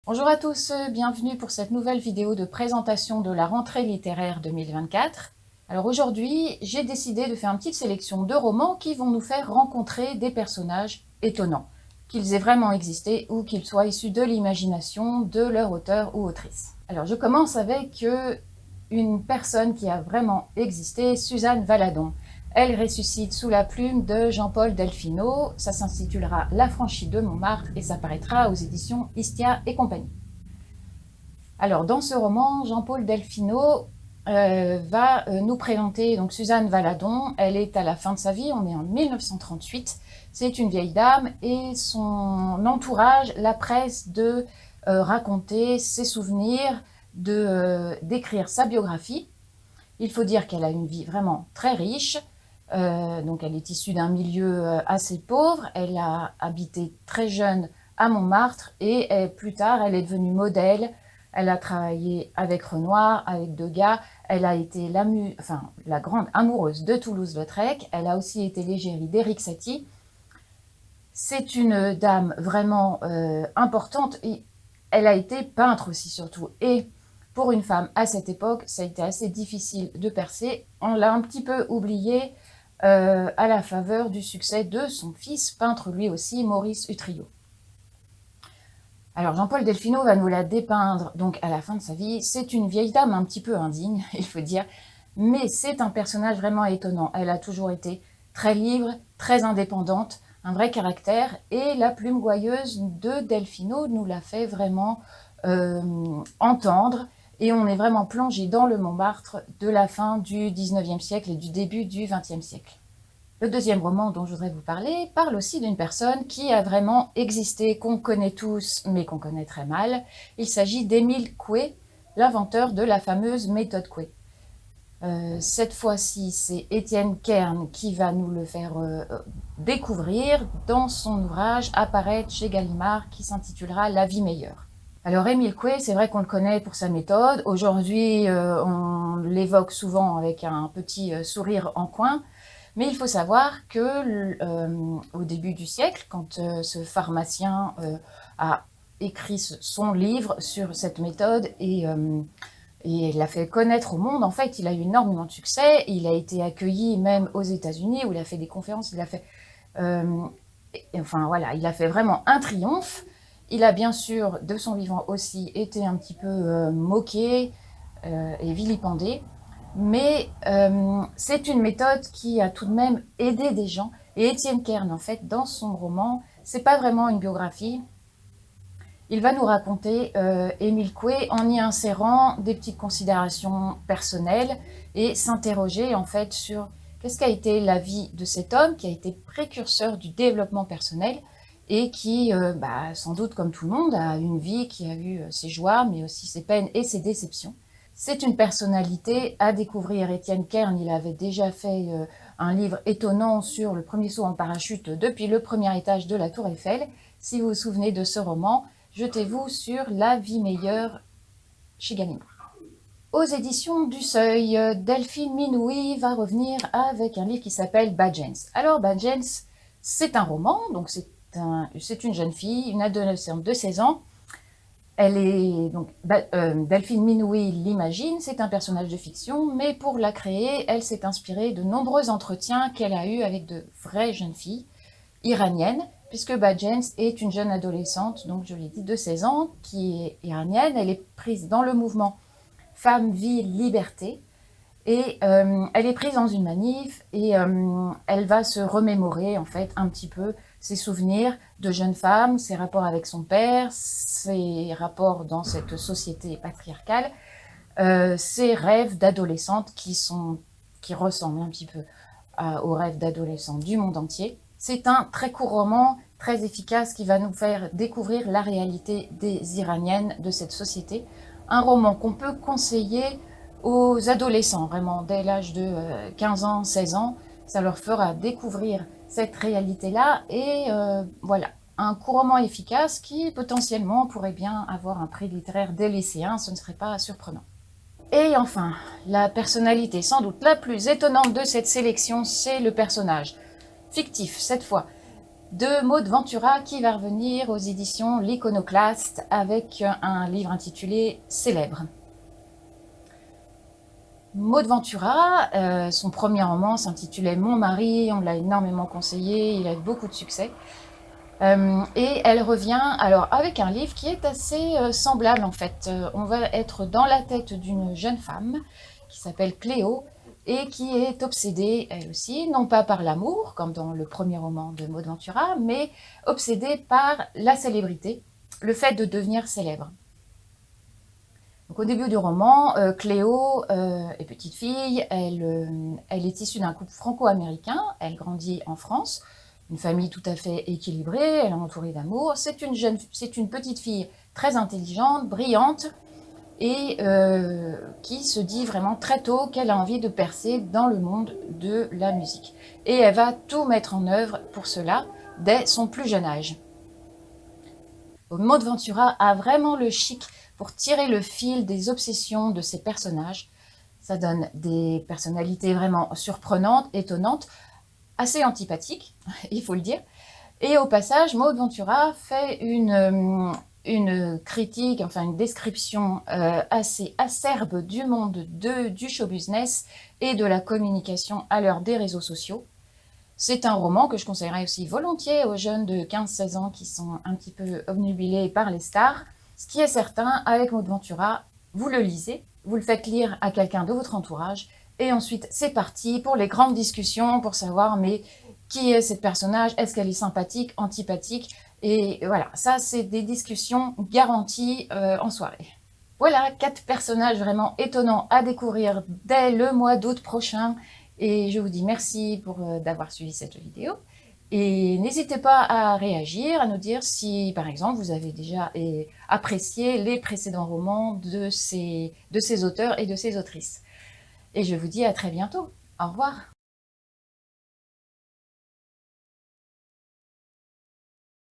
Bonjour à tous, bienvenue pour cette nouvelle vidéo de présentation de la rentrée littéraire 2024. Alors aujourd'hui, j'ai décidé de faire une petite sélection de romans qui vont nous faire rencontrer des personnages étonnants, qu'ils aient vraiment existé ou qu'ils soient issus de l'imagination de leur auteur ou autrice. Alors je commence avec une personne qui a vraiment existé, Suzanne Valadon. Elle ressuscite sous la plume de Jean-Paul Delfino. Ça s'intitulera L'Affranchi de Montmartre et ça paraîtra aux éditions Istia et compagnie. Alors, dans ce roman, Jean-Paul Delfino va nous présenter donc Suzanne Valadon. Elle est à la fin de sa vie, on est en 1938. C'est une vieille dame et son entourage la presse de raconter ses souvenirs, d'écrire sa biographie. Il faut dire qu'elle a une vie vraiment très riche. Donc elle est issue d'un milieu assez pauvre. Elle a habité très jeune à Montmartre et plus tard, elle est devenue modèle. Elle a travaillé avec Renoir, avec Degas. Elle a été la grande amoureuse de Toulouse-Lautrec. Elle a aussi été l'égérie d'Éric Satie. C'est une dame vraiment importante. Et elle a été peintre aussi surtout. Et pour une femme à cette époque, ça a été assez difficile de percer. On l'a un petit peu oubliée à la faveur du succès de son fils, peintre lui aussi, Maurice Utrillo. Alors Jean-Paul Delfino va nous la dépeindre donc à la fin de sa vie. C'est une vieille dame un petit peu indigne, il faut dire, mais c'est un personnage vraiment étonnant. Elle a toujours été très libre, très indépendante, un vrai caractère, et la plume gouailleuse de Delfino nous l'a fait vraiment entendre, et on est vraiment plongé dans le Montmartre de la fin du 19e siècle et du début du 20e siècle. Le deuxième roman dont je voudrais vous parler parle aussi d'une personne qui a vraiment existé, qu'on connaît tous, mais qu'on connaît très mal. Il s'agit d'Émile Coué, l'inventeur de la fameuse méthode Coué. Cette fois-ci, c'est Étienne Kern qui va nous le faire découvrir dans son ouvrage apparaître chez Gallimard qui s'intitulera La vie meilleure. Alors Émile Coué, c'est vrai qu'on le connaît pour sa méthode. Aujourd'hui, on l'évoque souvent avec un petit sourire en coin. Mais il faut savoir que au début du siècle, quand ce pharmacien a écrit son livre sur cette méthode et l'a fait connaître au monde, en fait, il a eu énormément de succès. Il a été accueilli même aux États-Unis où il a fait des conférences. Il a fait, enfin voilà, il a fait vraiment un triomphe. Il a bien sûr, de son vivant aussi, été un petit peu moqué et vilipendé. Mais c'est une méthode qui a tout de même aidé des gens. Et Étienne Kern, en fait, dans son roman, c'est pas vraiment une biographie. Il va nous raconter Émile Coué en y insérant des petites considérations personnelles et s'interroger en fait sur qu'est-ce qu'a été la vie de cet homme qui a été précurseur du développement personnel et qui, sans doute comme tout le monde, a une vie qui a eu ses joies, mais aussi ses peines et ses déceptions. C'est une personnalité à découvrir. Étienne Kern, il avait déjà fait un livre étonnant sur le premier saut en parachute depuis le premier étage de la Tour Eiffel. Si vous vous souvenez de ce roman, jetez-vous sur La vie meilleure chez Gallimard. Aux éditions du Seuil, Delphine Minouy va revenir avec un livre qui s'appelle Badgens. Alors Badgens, c'est un roman, donc c'est une jeune fille, une adolescente de 16 ans. Elle est donc Delphine Minouy l'imagine, c'est un personnage de fiction, mais pour la créer, elle s'est inspirée de nombreux entretiens qu'elle a eus avec de vraies jeunes filles iraniennes, puisque Badgens est une jeune adolescente, donc je l'ai dit, de 16 ans, qui est iranienne. Elle est prise dans le mouvement Femme, Vie, Liberté, et elle est prise dans une manif et elle va se remémorer en fait un petit peu ses souvenirs de jeune femme, ses rapports avec son père, ses rapports dans cette société patriarcale, ses rêves d'adolescente qui ressemblent un petit peu aux rêves d'adolescente du monde entier. C'est un très court roman, très efficace, qui va nous faire découvrir la réalité des Iraniennes de cette société. Un roman qu'on peut conseiller aux adolescents, vraiment, dès l'âge de 15 ans, 16 ans. Ça leur fera découvrir cette réalité-là. Et voilà, un court roman efficace qui, potentiellement, pourrait bien avoir un prix littéraire des lycéens. Ce ne serait pas surprenant. Et enfin, la personnalité sans doute la plus étonnante de cette sélection, c'est le personnage fictif, cette fois, de Maud Ventura qui va revenir aux éditions L'Iconoclaste avec un livre intitulé Célèbre. Maud Ventura, son premier roman s'intitulait Mon mari, on l'a énormément conseillé, il a eu beaucoup de succès. Et elle revient alors avec un livre qui est assez semblable en fait. On va être dans la tête d'une jeune femme qui s'appelle Cléo et qui est obsédée elle aussi, non pas par l'amour comme dans le premier roman de Maud Ventura, mais obsédée par la célébrité, le fait de devenir célèbre. Donc, au début du roman, Cléo est petite fille, elle est issue d'un couple franco-américain, elle grandit en France, une famille tout à fait équilibrée, elle est entourée d'amour. C'est une petite fille très intelligente, brillante, et qui se dit vraiment très tôt qu'elle a envie de percer dans le monde de la musique. Et elle va tout mettre en œuvre pour cela dès son plus jeune âge. Maud Ventura a vraiment le chic pour tirer le fil des obsessions de ses personnages. Ça donne des personnalités vraiment surprenantes, étonnantes, assez antipathiques, il faut le dire. Et au passage, Maud Ventura fait une critique, enfin une description assez acerbe du monde du show business et de la communication à l'heure des réseaux sociaux. C'est un roman que je conseillerais aussi volontiers aux jeunes de 15-16 ans qui sont un petit peu obnubilés par les stars. Ce qui est certain, avec Maud Ventura, vous le lisez, vous le faites lire à quelqu'un de votre entourage, et ensuite c'est parti pour les grandes discussions pour savoir mais qui est cette personnage, est-ce qu'elle est sympathique, antipathique, et voilà, ça c'est des discussions garanties en soirée. Voilà, 4 personnages vraiment étonnants à découvrir dès le mois d'août prochain. Et je vous dis merci d'avoir suivi cette vidéo. Et n'hésitez pas à réagir, à nous dire si, par exemple, vous avez déjà apprécié les précédents romans de ces auteurs et de ces autrices. Et je vous dis à très bientôt. Au revoir.